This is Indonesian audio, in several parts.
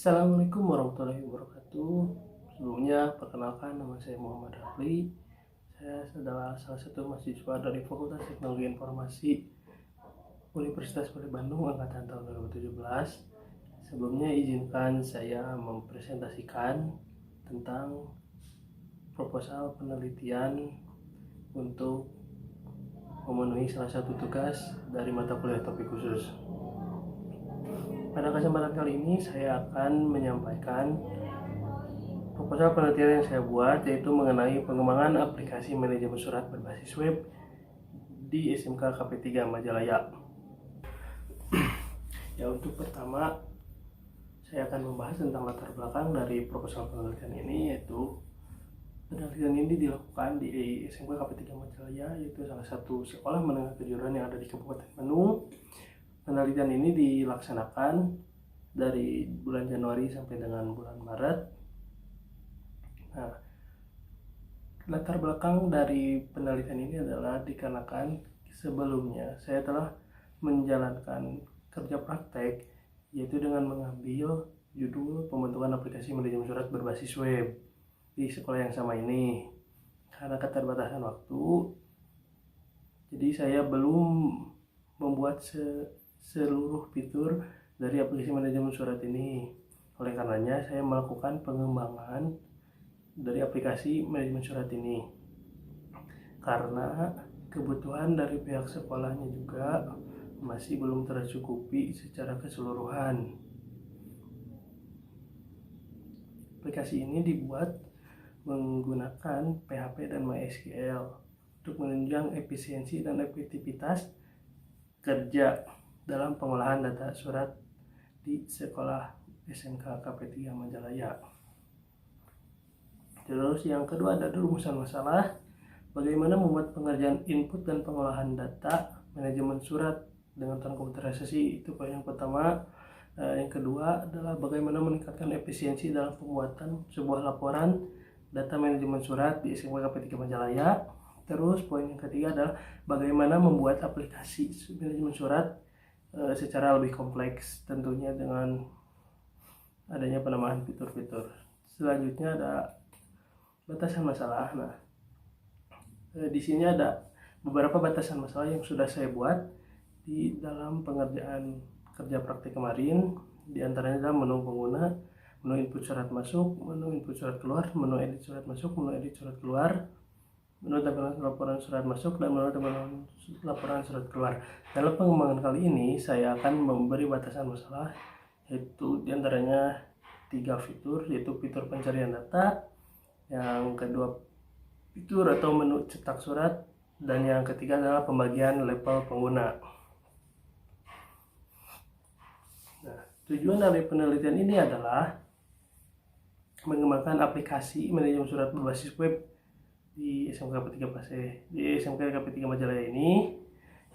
Assalamualaikum warahmatullahi wabarakatuh. Sebelumnya, perkenalkan nama saya Muhammad Rafli. Saya adalah salah satu mahasiswa dari Fakultas Teknologi Informasi Universitas Puri Bandung angkatan tahun 2017. Sebelumnya izinkan saya mempresentasikan tentang proposal penelitian untuk memenuhi salah satu tugas dari mata kuliah topik khusus. Pada kesempatan kali ini saya akan menyampaikan proposal penelitian yang saya buat, yaitu mengenai pengembangan aplikasi manajemen surat berbasis web di SMK KP3 Majalaya. Ya, untuk pertama saya akan membahas tentang latar belakang dari proposal penelitian ini, yaitu penelitian ini dilakukan di SMK KP3 Majalaya, yaitu salah satu sekolah menengah kejuruan yang ada di Kabupaten Bandung. Penelitian ini dilaksanakan dari bulan Januari sampai dengan bulan Maret. Nah, latar belakang dari penelitian ini adalah dikarenakan sebelumnya saya telah menjalankan kerja praktek, yaitu dengan mengambil judul pembentukan aplikasi manajemen surat berbasis web di sekolah yang sama ini. Karena keterbatasan waktu, jadi saya belum membuat seluruh fitur dari aplikasi manajemen surat ini. Oleh karenanya saya melakukan pengembangan dari aplikasi manajemen surat ini, karena kebutuhan dari pihak sekolahnya juga masih belum tercukupi secara keseluruhan. Aplikasi ini dibuat menggunakan PHP dan MySQL untuk menunjang efisiensi dan efektivitas kerja dalam pengolahan data surat di sekolah SMK KP3 Majalaya. Terus yang kedua ada rumusan masalah, bagaimana membuat pengerjaan input dan pengolahan data manajemen surat dengan terkomputerisasi, itu poin yang pertama. Yang kedua adalah bagaimana meningkatkan efisiensi dalam pembuatan sebuah laporan data manajemen surat di SMK KP3 Majalaya. Terus poin yang ketiga adalah bagaimana membuat aplikasi manajemen surat secara lebih kompleks, tentunya dengan adanya penambahan fitur-fitur. Selanjutnya ada batasan masalah. Nah, di sini ada beberapa batasan masalah yang sudah saya buat di dalam pengerjaan kerja praktik kemarin. Di antaranya adalah menu pengguna, menu input surat masuk, menu input surat keluar, menu edit surat masuk, menu edit surat keluar, menu tampilan laporan surat masuk, dan menu tampilan laporan surat keluar. Dalam pengembangan kali ini saya akan memberi batasan masalah, yaitu diantaranya 3 fitur, yaitu fitur pencarian data, yang kedua fitur atau menu cetak surat, dan yang ketiga adalah pembagian level pengguna. Nah, tujuan dari penelitian ini adalah mengembangkan aplikasi manajemen surat berbasis web di SMK KP3 Majalaya ini.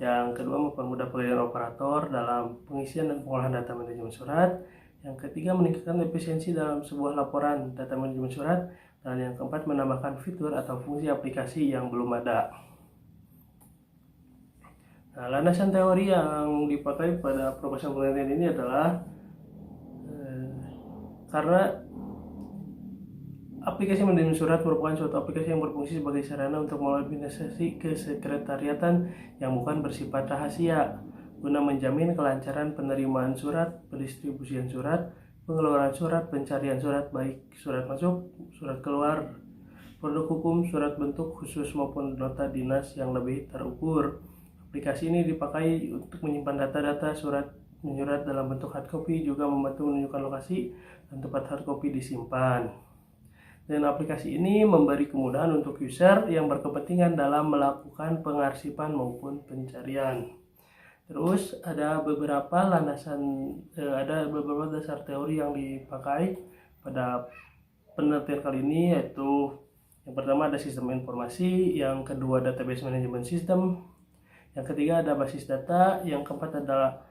Yang kedua, mempermudah pekerjaan operator dalam pengisian dan pengolahan data manajemen surat. Yang ketiga, meningkatkan efisiensi dalam sebuah laporan data manajemen surat. Dan yang keempat, menambahkan fitur atau fungsi aplikasi yang belum ada. Nah, landasan teori yang dipakai pada proposal penelitian ini adalah karena aplikasi manajemen surat merupakan suatu aplikasi yang berfungsi sebagai sarana untuk mengorganisasi kesekretariatan yang bukan bersifat rahasia, guna menjamin kelancaran penerimaan surat, pendistribusian surat, pengeluaran surat, pencarian surat, baik surat masuk, surat keluar, produk hukum, surat bentuk khusus maupun nota dinas yang lebih terukur. Aplikasi ini dipakai untuk menyimpan data-data surat menyurat dalam bentuk hard copy, juga membantu menunjukkan lokasi dan tempat hard copy disimpan. Dan aplikasi ini memberi kemudahan untuk user yang berkepentingan dalam melakukan pengarsipan maupun pencarian. Terus ada beberapa dasar teori yang dipakai pada penelitian kali ini, yaitu yang pertama ada sistem informasi, yang kedua database management system, yang ketiga ada basis data, yang keempat adalah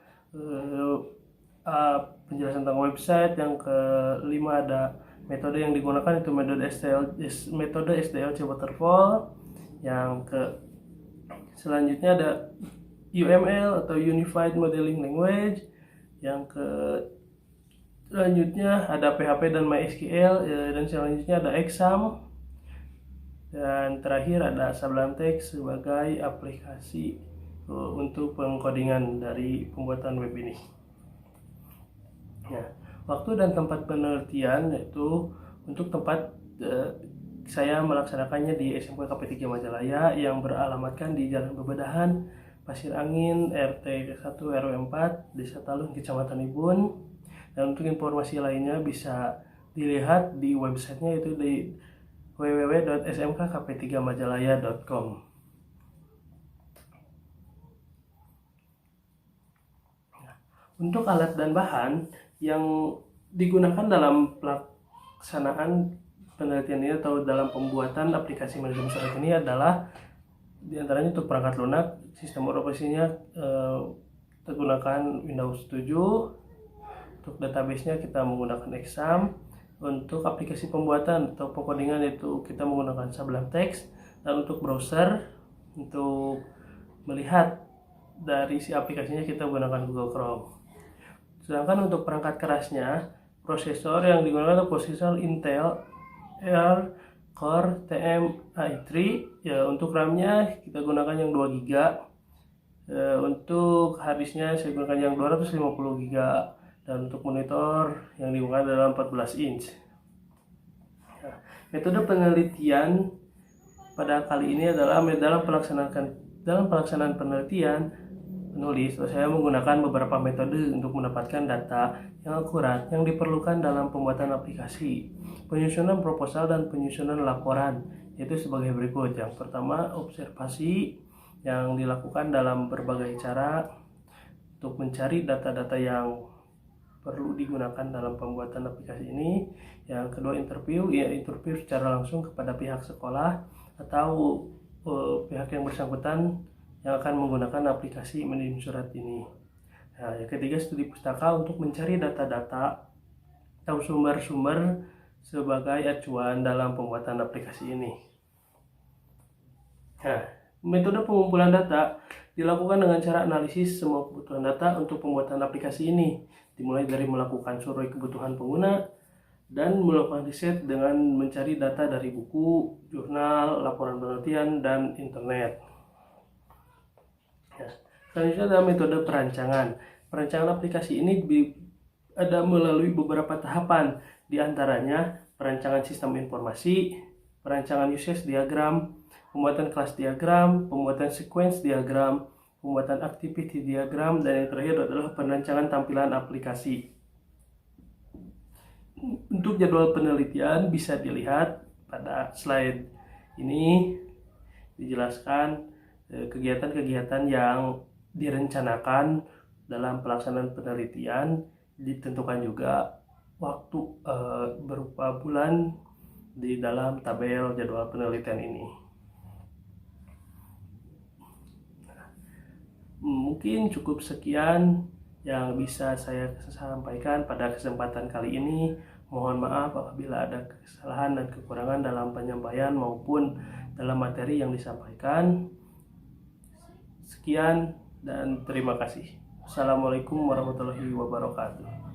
penjelasan tentang website, yang kelima ada metode yang digunakan itu metode SDLC waterfall. Selanjutnya ada UML atau Unified Modeling Language. Yang Selanjutnya ada PHP dan MySQL, dan selanjutnya ada Exam, dan terakhir ada Sublime Text sebagai aplikasi untuk pengkodingan dari pembuatan web ini. Nah, waktu dan tempat penelitian yaitu untuk tempat saya melaksanakannya di SMK KP3 Majalaya yang beralamatkan di Jalan Bebedahan, Pasir Angin, RT 1 RW 4, Desa Talun, Kecamatan Ibun. Dan untuk informasi lainnya bisa dilihat di websitenya, yaitu di www.smkkp3majalaya.com. Untuk alat dan bahan yang digunakan dalam pelaksanaan penelitian ini atau dalam pembuatan aplikasi manajemen surat ini adalah diantaranya untuk perangkat lunak, sistem operasinya kita gunakan Windows 7. Untuk database-nya kita menggunakan Exam. Untuk aplikasi pembuatan atau pengkodingan itu kita menggunakan Sublime Text. Dan untuk browser, untuk melihat dari si aplikasinya kita menggunakan Google Chrome. Sedangkan untuk perangkat kerasnya, prosesor yang digunakan adalah prosesor Intel Core TM-i3. Ya, untuk RAM-nya kita gunakan yang 2 GB. Untuk harddisknya saya gunakan yang 250 GB. Dan untuk monitor yang digunakan adalah 14 inch. Nah, metode penelitian pada kali ini adalah dalam pelaksanaan penelitian, penulis saya menggunakan beberapa metode untuk mendapatkan data yang akurat yang diperlukan dalam pembuatan aplikasi, penyusunan proposal dan penyusunan laporan, yaitu sebagai berikut. Yang pertama, observasi yang dilakukan dalam berbagai cara untuk mencari data-data yang perlu digunakan dalam pembuatan aplikasi ini. Yang kedua, interview secara langsung kepada pihak sekolah atau pihak yang bersangkutan yang akan menggunakan aplikasi manajemen surat ini. Nah, yang ketiga, studi pustaka untuk mencari data-data atau sumber-sumber sebagai acuan dalam pembuatan aplikasi ini. Nah, metode pengumpulan data dilakukan dengan cara analisis semua kebutuhan data untuk pembuatan aplikasi ini, dimulai dari melakukan survei kebutuhan pengguna dan melakukan riset dengan mencari data dari buku, jurnal, laporan penelitian, dan internet. Nah, selanjutnya adalah metode perancangan. Perancangan aplikasi ini ada melalui beberapa tahapan, diantaranya perancangan sistem informasi, perancangan usage diagram, pembuatan kelas diagram, pembuatan sequence diagram, pembuatan activity diagram, dan yang terakhir adalah perancangan tampilan aplikasi. Untuk jadwal penelitian bisa dilihat pada slide ini, dijelaskan kegiatan-kegiatan yang direncanakan dalam pelaksanaan penelitian, ditentukan juga waktu berupa bulan di dalam tabel jadwal penelitian ini. Mungkin cukup sekian yang bisa saya sampaikan pada kesempatan kali ini. Mohon maaf apabila ada kesalahan dan kekurangan dalam penyampaian maupun dalam materi yang disampaikan. Sekian dan terima kasih. Assalamualaikum warahmatullahi wabarakatuh.